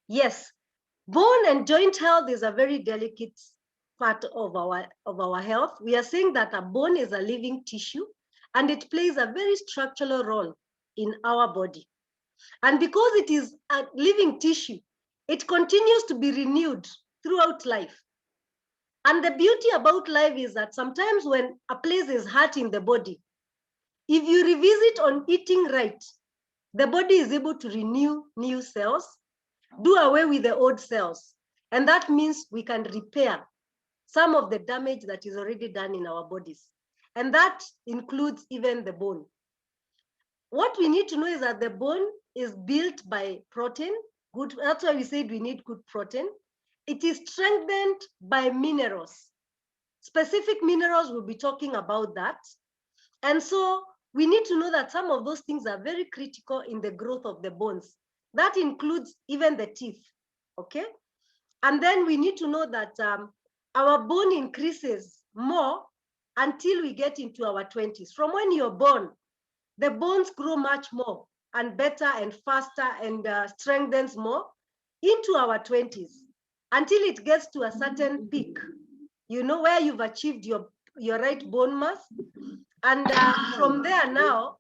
Yes, bone and joint health is a very delicate part of our health. We are saying that a bone is a living tissue and it plays a very structural role in our body. And because it is a living tissue, it continues to be renewed throughout life. And the beauty about life is that sometimes when a place is hurt in the body, if you revisit on eating right, the body is able to renew new cells, do away with the old cells. And that means we can repair some of the damage that is already done in our bodies. And that includes even the bone. What we need to know is that the bone is built by protein. Good, that's why we said we need good protein. It is strengthened by minerals. Specific minerals, we'll be talking about that. And so we need to know that some of those things are very critical in the growth of the bones. That includes even the teeth, okay? And then we need to know that our bone increases more until we get into our 20s. From when you're born, the bones grow much more and better and faster and strengthens more into our 20s until it gets to a certain peak, you know, where you've achieved your right bone mass. And from there now,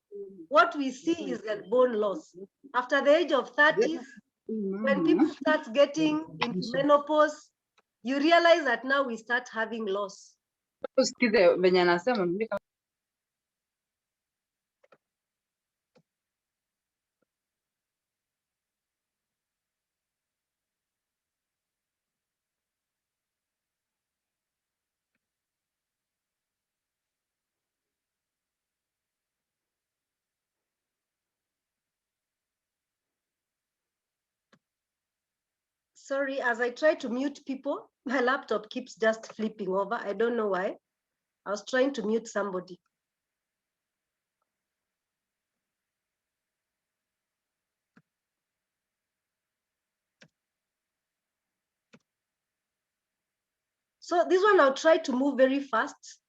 what we see is that bone loss. After the age of 30s, when people start getting into menopause, you realize that now we start having loss. Sorry, as I try to mute people, my laptop keeps just flipping over. I don't know why. I was trying to mute somebody. So this one, I'll try to move very fast.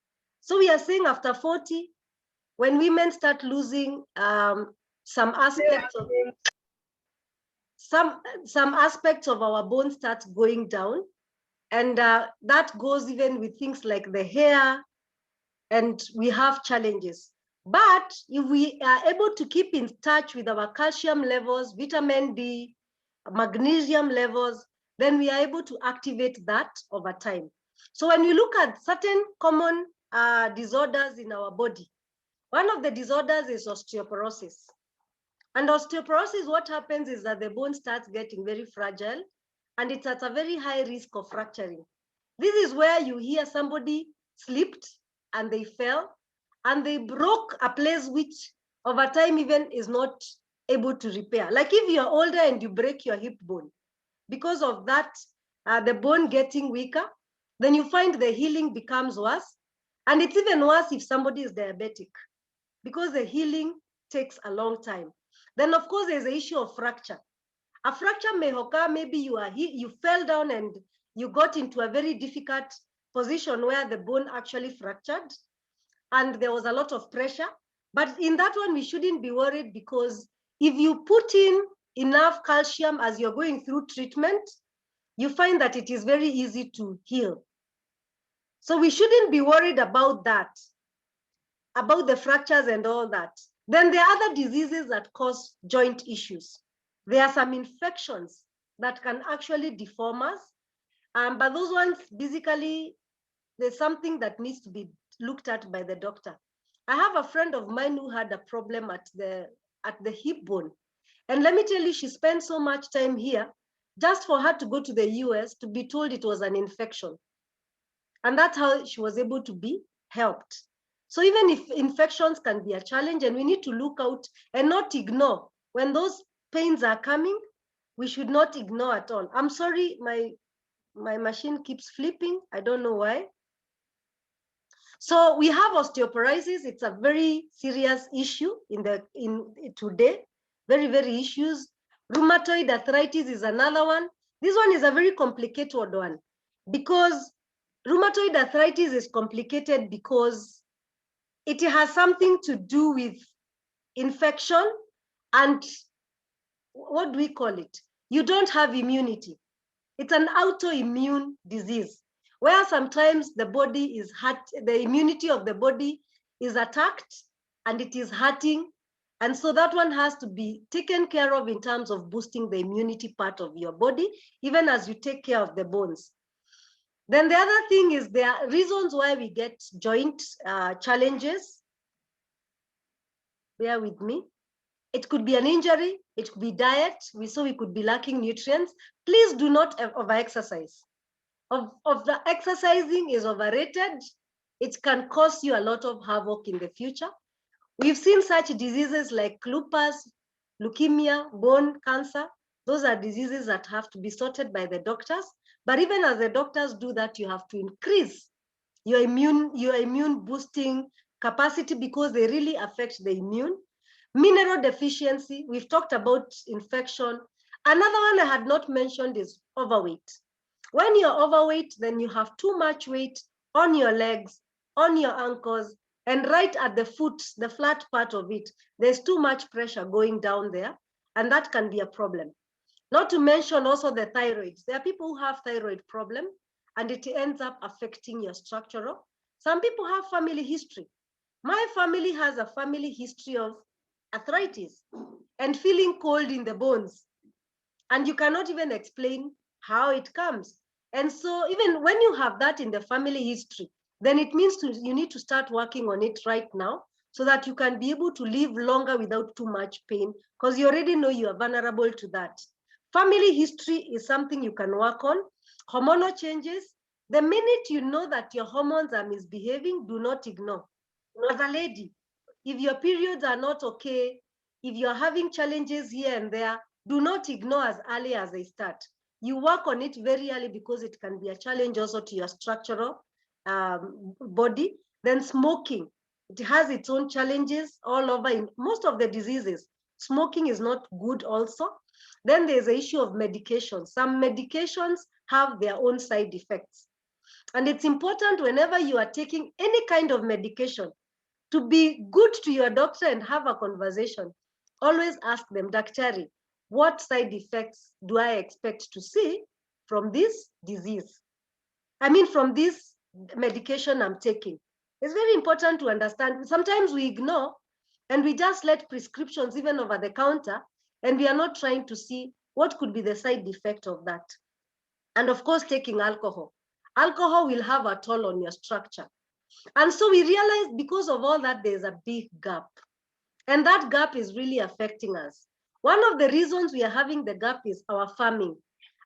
So we are saying after 40, when women start losing some aspects of some aspects of our bone start going down, and that goes even with things like the hair, and we have challenges. But if we are able to keep in touch with our calcium levels, vitamin D, magnesium levels, then we are able to activate that over time. So when we look at certain common disorders in our body, one of the disorders is osteoporosis. And osteoporosis, what happens is that the bone starts getting very fragile and it's at a very high risk of fracturing. This is where you hear somebody slipped and they fell and they broke a place which over time even is not able to repair. Like if you're older and you break your hip bone, because of that, the bone getting weaker, then you find the healing becomes worse. And it's even worse if somebody is diabetic because the healing takes a long time. Then of course there's the issue of fracture. A fracture may occur, maybe you fell down and you got into a very difficult position where the bone actually fractured and there was a lot of pressure. But in that one, we shouldn't be worried because if you put in enough calcium as you're going through treatment, you find that it is very easy to heal. So we shouldn't be worried about that, about the fractures and all that. Then there are other diseases that cause joint issues. There are some infections that can actually deform us. But those ones, basically, there's something that needs to be looked at by the doctor. I have a friend of mine who had a problem at the hip bone. And let me tell you, she spent so much time here just for her to go to the US to be told it was an infection. And that's how she was able to be helped. So even if infections can be a challenge and we need to look out and not ignore, when those pains are coming, we should not ignore at all. I'm sorry, my machine keeps flipping. I don't know why. So we have osteoporosis. It's a very serious issue in today. Very, very issues. Rheumatoid arthritis is another one. This one is a very complicated one because rheumatoid arthritis is complicated because it has something to do with infection and what do we call it? You don't have immunity. It's an autoimmune disease where sometimes the body is hurt, the immunity of the body is attacked and it is hurting. And so that one has to be taken care of in terms of boosting the immunity part of your body, even as you take care of the bones. Then the other thing is there are reasons why we get joint challenges. Bear with me. It could be an injury, it could be diet, so we could be lacking nutrients. Please do not over-exercise. Of the exercising is overrated. It can cause you a lot of havoc in the future. We've seen such diseases like lupus, leukemia, bone cancer. Those are diseases that have to be sorted by the doctors. But even as the doctors do that, you have to increase your immune boosting capacity because they really affect the immune. Mineral deficiency, we've talked about infection. Another one I had not mentioned is overweight. When you're overweight, then you have too much weight on your legs, on your ankles, and right at the foot, the flat part of it, there's too much pressure going down there, and that can be a problem. Not to mention also the thyroid. There are people who have thyroid problem, and it ends up affecting your structural. Some people have family history. My family has a family history of arthritis and feeling cold in the bones. And you cannot even explain how it comes. And so even when you have that in the family history, then it means you need to start working on it right now so that you can be able to live longer without too much pain because you already know you are vulnerable to that. Family history is something you can work on. Hormonal changes. The minute you know that your hormones are misbehaving, do not ignore. As a lady, if your periods are not okay, if you're having challenges here and there, do not ignore as early as they start. You work on it very early because it can be a challenge also to your structural body. Then smoking, it has its own challenges all over in most of the diseases. Smoking is not good also. Then there's the issue of medication. Some medications have their own side effects. And it's important whenever you are taking any kind of medication to be good to your doctor and have a conversation. Always ask them, Daktari, what side effects do I expect to see from this disease? I mean, from this medication I'm taking. It's very important to understand. Sometimes we ignore and we just let prescriptions even over the counter, and we are not trying to see what could be the side effect of that. And of course, taking alcohol. Alcohol will have a toll on your structure. And so we realized because of all that, there's a big gap. And that gap is really affecting us. One of the reasons we are having the gap is our farming.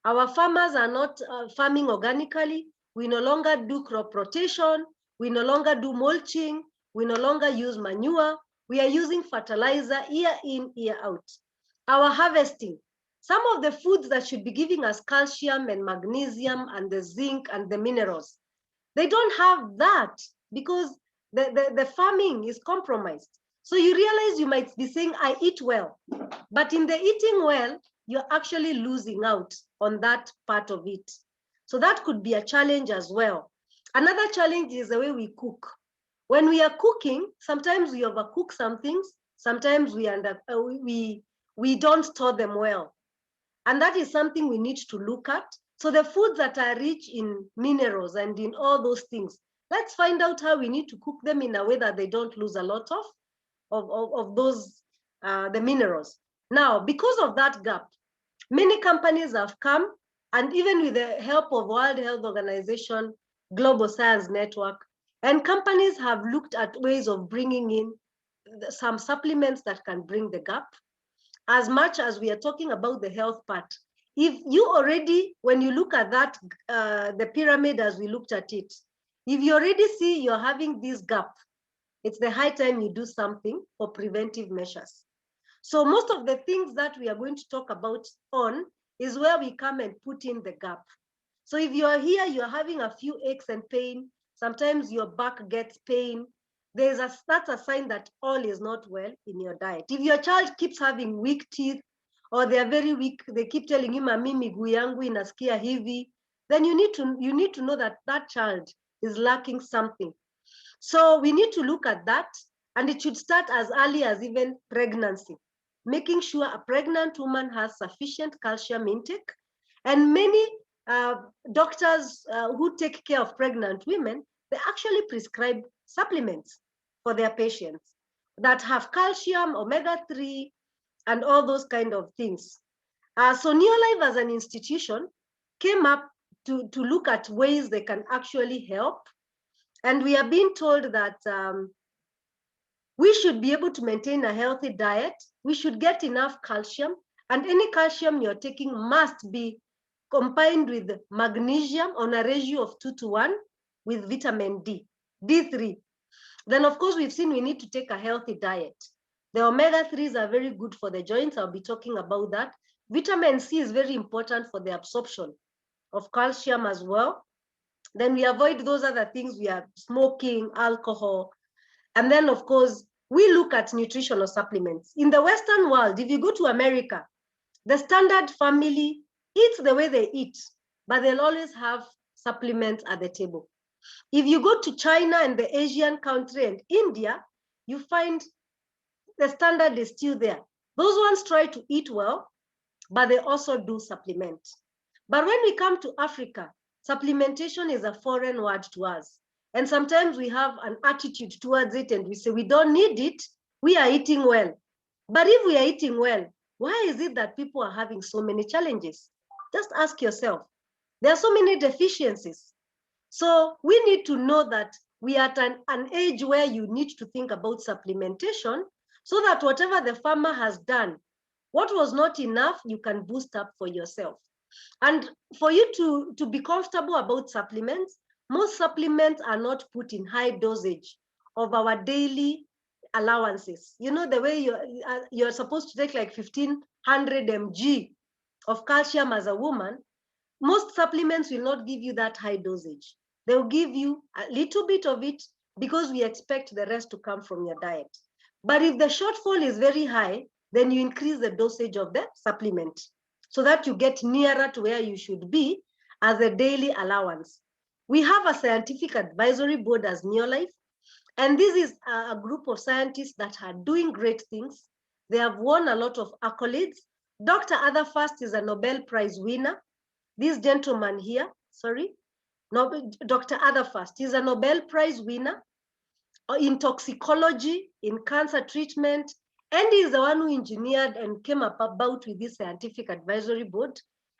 Our farmers are not farming organically. We no longer do crop rotation. We no longer do mulching. We no longer use manure. We are using fertilizer year in, year out. Our harvesting. Some of the foods that should be giving us calcium and magnesium and the zinc and the minerals, they don't have that because the farming is compromised. So you realize you might be saying, I eat well, but in the eating well, you're actually losing out on that part of it. So that could be a challenge as well. Another challenge is the way we cook. When we are cooking, sometimes we overcook some things, sometimes we don't store them well. And that is something we need to look at. So the foods that are rich in minerals and in all those things, let's find out how we need to cook them in a way that they don't lose a lot of those, the minerals. Now, because of that gap, many companies have come, and even with the help of World Health Organization, Global Science Network, and companies have looked at ways of bringing in some supplements that can bring the gap. As much as we are talking about the health part, if you already, when you look at that, the pyramid as we looked at it, if you already see you're having this gap, it's the high time you do something for preventive measures. So most of the things that we are going to talk about on is where we come and put in the gap. So if you are here, you're having a few aches and pain, sometimes your back gets pain, that's a sign that all is not well in your diet. If your child keeps having weak teeth or they are very weak, they keep telling you, mami miguu yangu inasikia hivi, then you need to know that that child is lacking something. So we need to look at that, and it should start as early as even pregnancy, making sure a pregnant woman has sufficient calcium intake. And many doctors who take care of pregnant women, they actually prescribe supplements for their patients that have calcium, omega-3, and all those kind of things. So Neolife as an institution came up to look at ways they can actually help. And we are being told that we should be able to maintain a healthy diet. We should get enough calcium, and any calcium you're taking must be combined with magnesium on a ratio of 2:1 with vitamin D, D3. Then of course we've seen we need to take a healthy diet. The omega-3s are very good for the joints. I'll be talking about that. Vitamin C is very important for the absorption of calcium as well. Then we avoid those other things. We are smoking, alcohol. And then of course, we look at nutritional supplements. In the Western world, if you go to America, the standard family eats the way they eat, but they'll always have supplements at the table. If you go to China and the Asian country and India, you find the standard is still there. Those ones try to eat well, but they also do supplement. But when we come to Africa, supplementation is a foreign word to us. And sometimes we have an attitude towards it and we say, we don't need it, we are eating well. But if we are eating well, why is it that people are having so many challenges? Just ask yourself. There are so many deficiencies. So we need to know that we are at an age where you need to think about supplementation so that whatever the farmer has done, what was not enough, you can boost up for yourself. And for you to be comfortable about supplements, most supplements are not put in high dosage of our daily allowances. You know, the way you're supposed to take like 1500 mg of calcium as a woman, most supplements will not give you that high dosage. They'll give you a little bit of it because we expect the rest to come from your diet. But if the shortfall is very high, then you increase the dosage of the supplement so that you get nearer to where you should be as a daily allowance. We have a scientific advisory board as Neolife, and this is a group of scientists that are doing great things. They have won a lot of accolades. Dr. Atherfast is a Nobel Prize winner. This gentleman here, sorry, Dr. Atherfast, he's a Nobel Prize winner in toxicology, in cancer treatment, and he's the one who engineered and came up about with this scientific advisory board.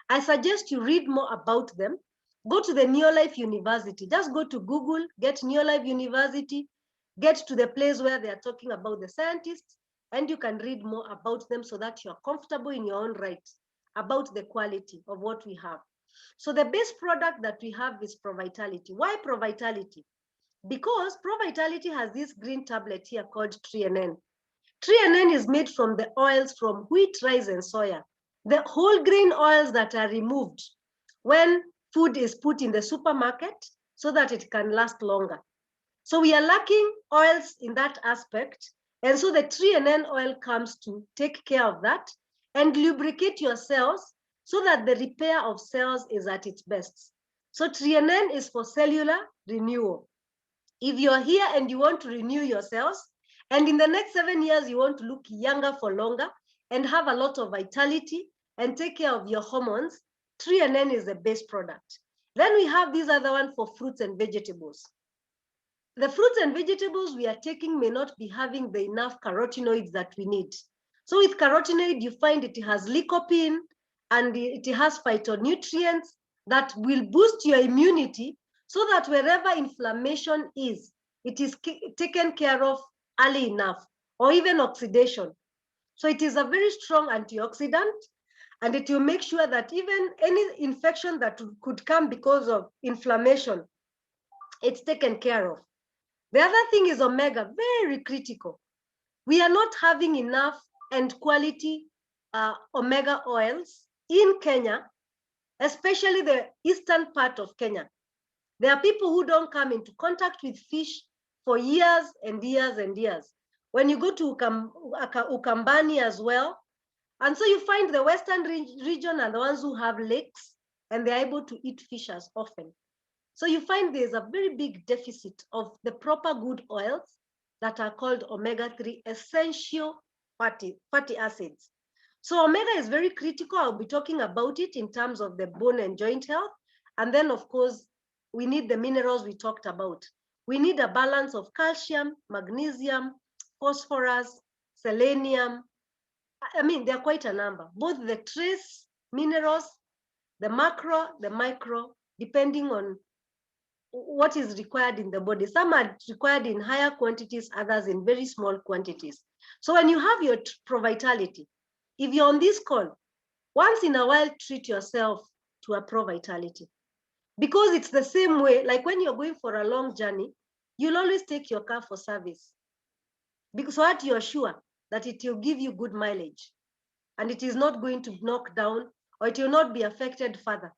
I suggest you read more about them. Go to the Neolife University. Just go to Google, get Neolife University, get to the place where they are talking about the scientists, and you can read more about them so that you're comfortable in your own right about the quality of what we have. So the best product that we have is ProVitality. Why ProVitality? Because ProVitality has this green tablet here called TreeNN. TreeNN is made from the oils from wheat, rice, and soya. The whole grain oils that are removed when food is put in the supermarket so that it can last longer. So we are lacking oils in that aspect. And so the TreeNN oil comes to take care of that and lubricate your cells so that the repair of cells is at its best. So TreeNN is for cellular renewal. If you're here and you want to renew your cells, and in the next 7 years, you want to look younger for longer and have a lot of vitality and take care of your hormones, TreeNN is the best product. Then we have this other one for fruits and vegetables. The fruits and vegetables we are taking may not be having the enough carotenoids that we need. So with carotenoid, you find it has lycopene and it has phytonutrients that will boost your immunity so that wherever inflammation is, it is taken care of early enough, or even oxidation. So it is a very strong antioxidant, and it will make sure that even any infection that could come because of inflammation, it's taken care of. The other thing is omega, very critical. We are not having enough and quality omega oils in Kenya, especially the eastern part of Kenya. There are people who don't come into contact with fish for years and years and years. When you go to Ukambani as well, and so you find the western region are the ones who have lakes and they're able to eat fish as often. So you find there's a very big deficit of the proper good oils that are called omega-3 essential fatty acids. So omega is very critical. I'll be talking about it in terms of the bone and joint health. And then, of course, we need the minerals we talked about. We need a balance of calcium, magnesium, phosphorus, selenium. I mean, there are quite a number, both the trace minerals, the macro, the micro, depending on what is required in the body. Some are required in higher quantities, others in very small quantities. So when you have your Pro-Vitality, if you're on this call, once in a while, treat yourself to a Pro-Vitality. Because it's the same way, like when you're going for a long journey, you'll always take your car for service. Because so that you're sure that it will give you good mileage and it is not going to knock down or it will not be affected further.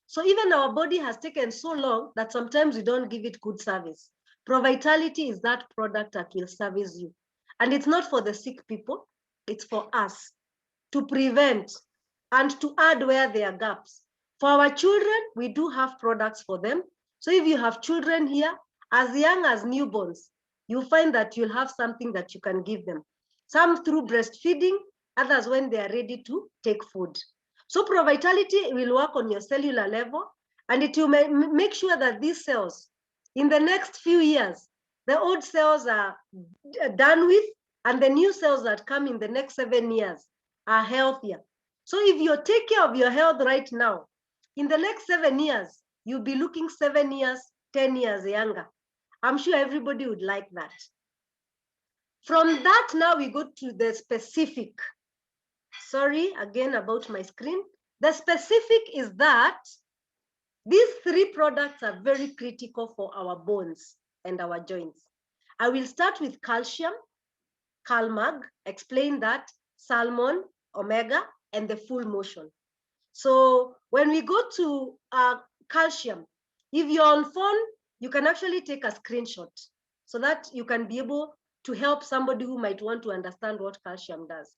So even our body has taken so long that sometimes we don't give it good service. Pro-Vitality is that product that will service you. And it's not for the sick people, it's for us to prevent and to add where there are gaps. For our children, we do have products for them. So if you have children here, as young as newborns, you'll find that you'll have something that you can give them. Some through breastfeeding, others when they are ready to take food. So Pro-Vitality will work on your cellular level, and it will make sure that these cells, in the next few years, the old cells are done with, and the new cells that come in the next 7 years are healthier. So if you take care of your health right now, in the next 7 years, you'll be looking 7 years, 10 years younger. I'm sure everybody would like that. From that, now we go to the specific. Sorry, again, about my screen. The specific is that these 3 products are very critical for our bones and our joints. I will start with calcium, CalMag, explain that, salmon, omega, and the full motion. So when we go to calcium, if you're on phone, you can actually take a screenshot so that you can be able to help somebody who might want to understand what calcium does.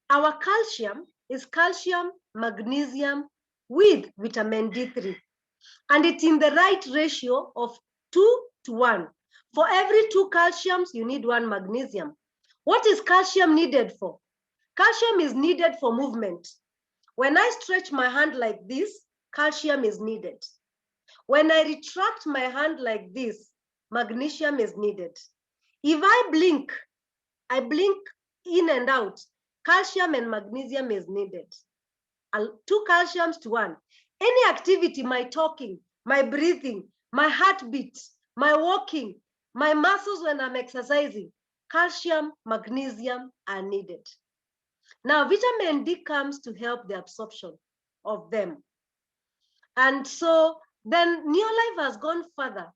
Our calcium is calcium, magnesium with vitamin D3. And it's in the right ratio of 2 to 1. For every 2 calciums, you need 1 magnesium. What is calcium needed for? Calcium is needed for movement. When I stretch my hand like this, calcium is needed. When I retract my hand like this, magnesium is needed. If I blink in and out, calcium and magnesium is needed. 2 calciums to 1. Any activity, my talking, my breathing, my heartbeat, my walking, my muscles when I'm exercising, calcium, magnesium are needed. Now, vitamin D comes to help the absorption of them. And so then Neolife has gone further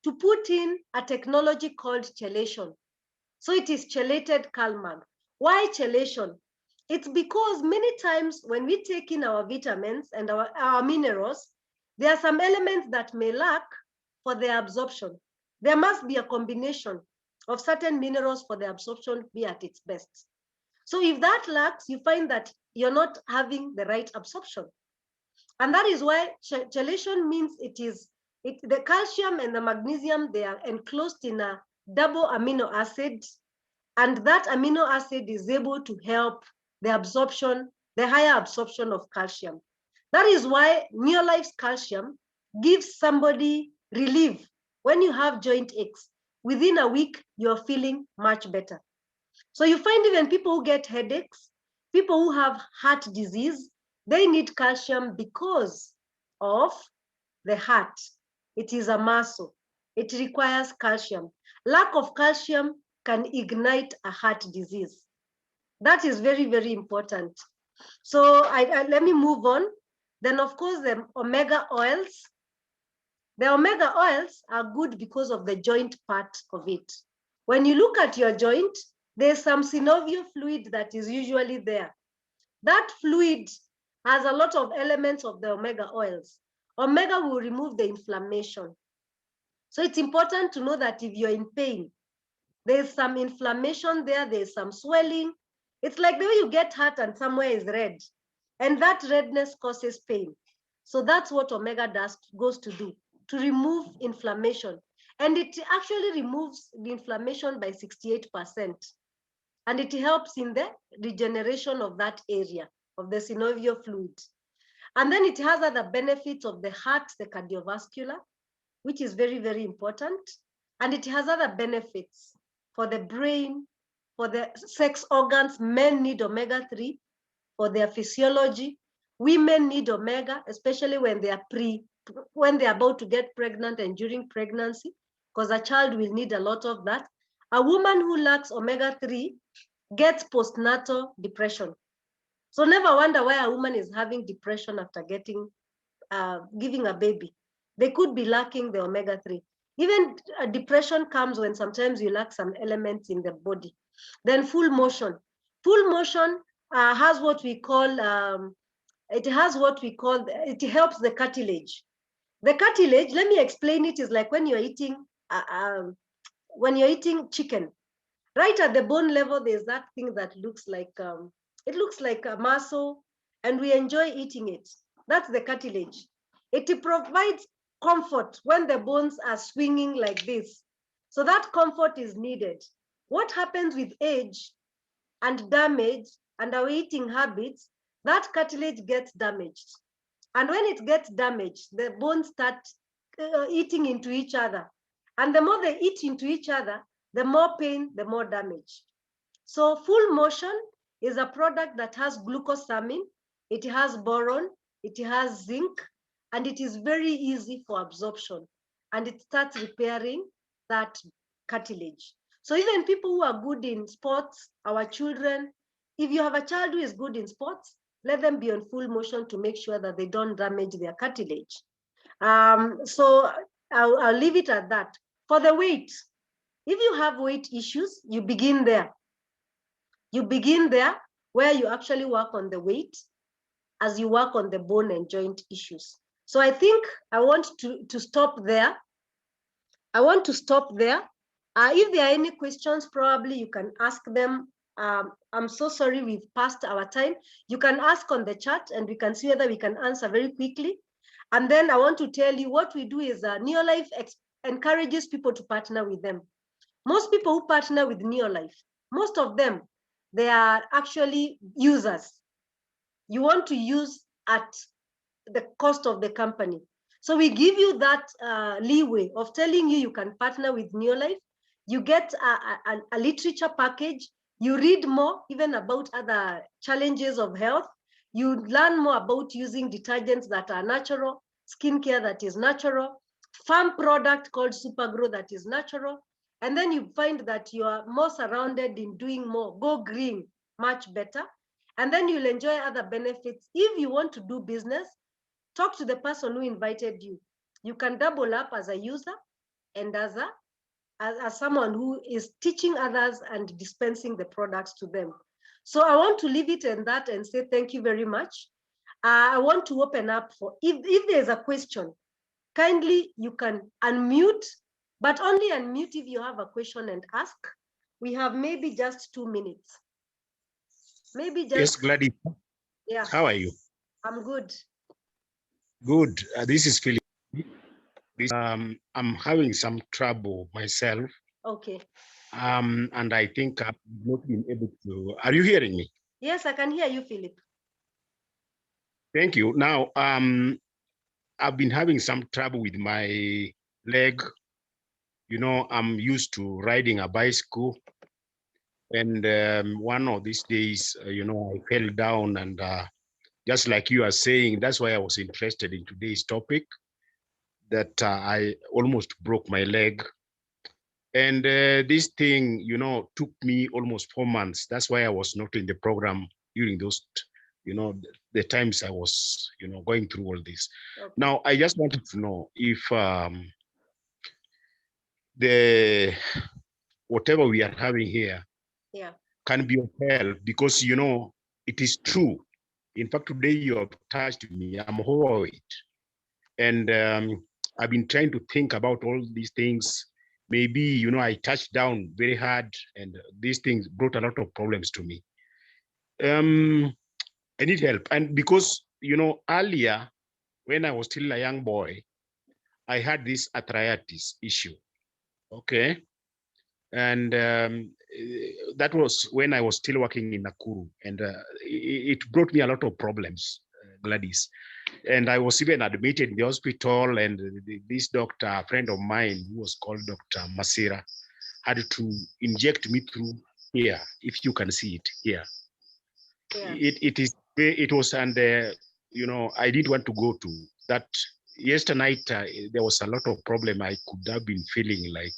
to put in a technology called chelation. So it is chelated CalMag. Why chelation? It's because many times when we take in our vitamins and our minerals, there are some elements that may lack for their absorption. There must be a combination of certain minerals for the absorption to be at its best. So if that lacks, you find that you're not having the right absorption. And that is why chelation means the calcium and the magnesium, they are enclosed in a double amino acid. And that amino acid is able to help the absorption, the higher absorption of calcium. That is why Neolife's calcium gives somebody relief. When you have joint aches, within a week, you're feeling much better. So you find even people who get headaches, people who have heart disease, they need calcium because of the heart. It is a muscle. It requires calcium. Lack of calcium can ignite a heart disease. That is very, very important. So let me move on. Then, of course, the omega oils. The omega oils are good because of the joint part of it. When you look at your joint, there's some synovial fluid that is usually there. That fluid has a lot of elements of the omega oils. Omega will remove the inflammation. So it's important to know that if you're in pain, there's some inflammation there, there's some swelling. It's like the way you get hurt and somewhere is red. And that redness causes pain. So that's what omega goes to do. to remove inflammation. And it actually removes the inflammation by 68%. And it helps in the regeneration of that area of the synovial fluid. And then it has other benefits of the heart, the cardiovascular, which is very, very important. And it has other benefits for the brain, for the sex organs. Men need omega-3 for their physiology. Women need omega, especially when they are about to get pregnant and during pregnancy, because a child will need a lot of that. A woman who lacks omega-3 gets postnatal depression. So never wonder why a woman is having depression after giving a baby. They could be lacking the omega-3. Even depression comes when sometimes you lack some elements in the body. Then full motion. Full motion has what we call, it helps the cartilage. The cartilage, let me explain it, is like when you're eating chicken. Right at the bone level, there's that thing that looks like, it looks like a muscle, and we enjoy eating it. That's the cartilage. It provides comfort when the bones are swinging like this. So that comfort is needed. What happens with age and damage and our eating habits, that cartilage gets damaged. And when it gets damaged, the bones start eating into each other. And the more they eat into each other, the more pain, the more damage. So full motion is a product that has glucosamine, it has boron, it has zinc, and it is very easy for absorption. And it starts repairing that cartilage. So even people who are good in sports, our children, if you have a child who is good in sports, let them be on full motion to make sure that they don't damage their cartilage. So I'll leave it at that. For the weight, if you have weight issues, you begin there. You begin there where you actually work on the weight as you work on the bone and joint issues. So I think I want to stop there. I want to stop there. If there are any questions, probably you can ask them. I'm so sorry we've passed our time. You can ask on the chat and we can see whether we can answer very quickly. And then I want to tell you what we do is Neolife encourages people to partner with them. Most people who partner with Neolife, most of them, they are actually users. You want to use at the cost of the company. So we give you that leeway of telling you can partner with Neolife. You get a literature package. You read more even about other challenges of health. You learn more about using detergents that are natural, skincare that is natural, farm product called Supergrow that is natural. And then you find that you are more surrounded in doing more. Go green, much better. And then you'll enjoy other benefits. If you want to do business, talk to the person who invited you. You can double up as a user and as someone who is teaching others and dispensing the products to them. So I want to leave it in that and say thank you very much. I want to open up for, if there's a question, kindly you can unmute, but only unmute if you have a question and ask. We have maybe just 2 minutes. Maybe just. Yes, Gladys. Yeah. How are you? I'm good. Good. This is Philip. I'm having some trouble myself. Okay. And I think I've not been able to. Are you hearing me? Yes, I can hear you, Philip. Thank you. Now, I've been having some trouble with my leg. You know, I'm used to riding a bicycle. And one of these days, you know, I fell down and just like you are saying, that's why I was interested in today's topic, that I almost broke my leg. And this thing, you know, took me almost 4 months. That's why I was not in the program during those, you know, the times I was, you know, going through all this. Okay. Now, I just wanted to know if whatever we are having here can be of help, because, you know, it is true. In fact, today you have touched me. I'm overweight. And I've been trying to think about all these things. Maybe, you know, I touched down very hard and these things brought a lot of problems to me. I need help. And because, you know, earlier when I was still a young boy, I had this arthritis issue. Okay. And that was when I was still working in Nakuru, and it brought me a lot of problems, Gladys. And I was even admitted in the hospital, and this doctor, a friend of mine, who was called Dr. Masira, had to inject me through here, if you can see it here. Yeah. It was, and you know, I didn't want to go to that. Yesterday night, there was a lot of problem. I could have been feeling like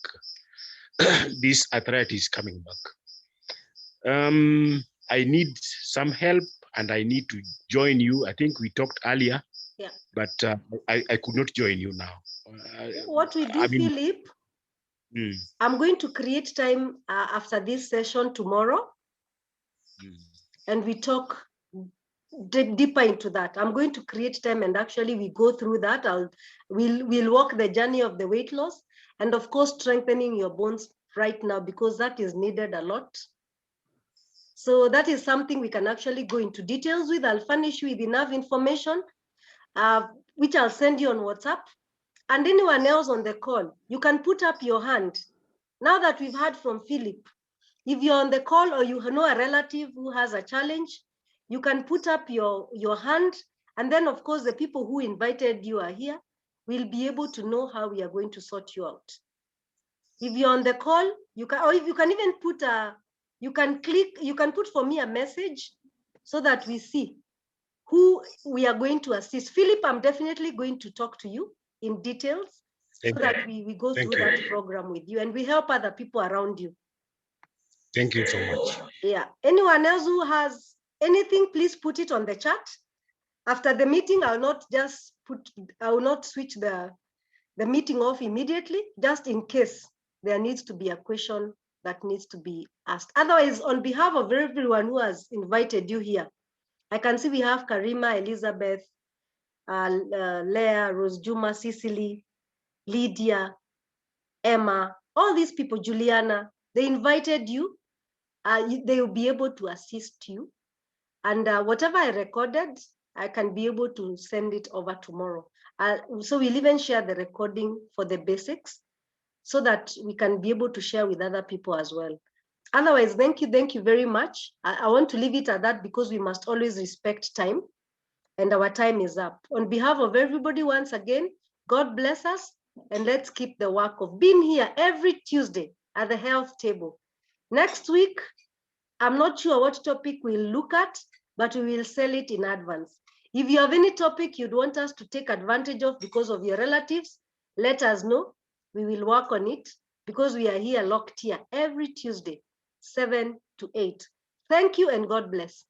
this arthritis coming back. I need some help, and I need to join you. I think we talked earlier, Yeah. but I could not join you now. What we do, I mean, Philip, I'm going to create time after this session tomorrow, and we talk deeper into that. I'm going to create time, and actually we go through that. We'll walk the journey of the weight loss, and of course strengthening your bones right now, because that is needed a lot. So that is something we can actually go into details with. I'll furnish you with enough information, which I'll send you on WhatsApp. And anyone else on the call, you can put up your hand. Now that we've heard from Philip, if you're on the call or you know a relative who has a challenge, you can put up your hand. And then, of course, the people who invited you are here. We'll be able to know how we are going to sort you out. If you're on the call, you can, or if you can even put you can put for me a message so that we see who we are going to assist. Philip, I'm definitely going to talk to you in details so that we go through that program with you, and we help other people around you. Thank you so much. Yeah. Anyone else who has anything, please put it on the chat. After the meeting, I will not switch the meeting off immediately, just in case there needs to be a question that needs to be asked. Otherwise, on behalf of everyone who has invited you here, I can see we have Karima, Elizabeth, Leah, Rose Juma, Cecily, Lydia, Emma, all these people, Juliana, they invited you. They will be able to assist you. And whatever I recorded, I can be able to send it over tomorrow. So we'll even share the recording for the basics so that we can be able to share with other people as well. Otherwise, thank you very much. I want to leave it at that because we must always respect time, and our time is up. On behalf of everybody, once again, God bless us, and let's keep the work of being here every Tuesday at the health table. Next week, I'm not sure what topic we'll look at, but we will sell it in advance. If you have any topic you'd want us to take advantage of because of your relatives, let us know. We will work on it because we are here locked here every Tuesday, 7 to 8. Thank you and God bless.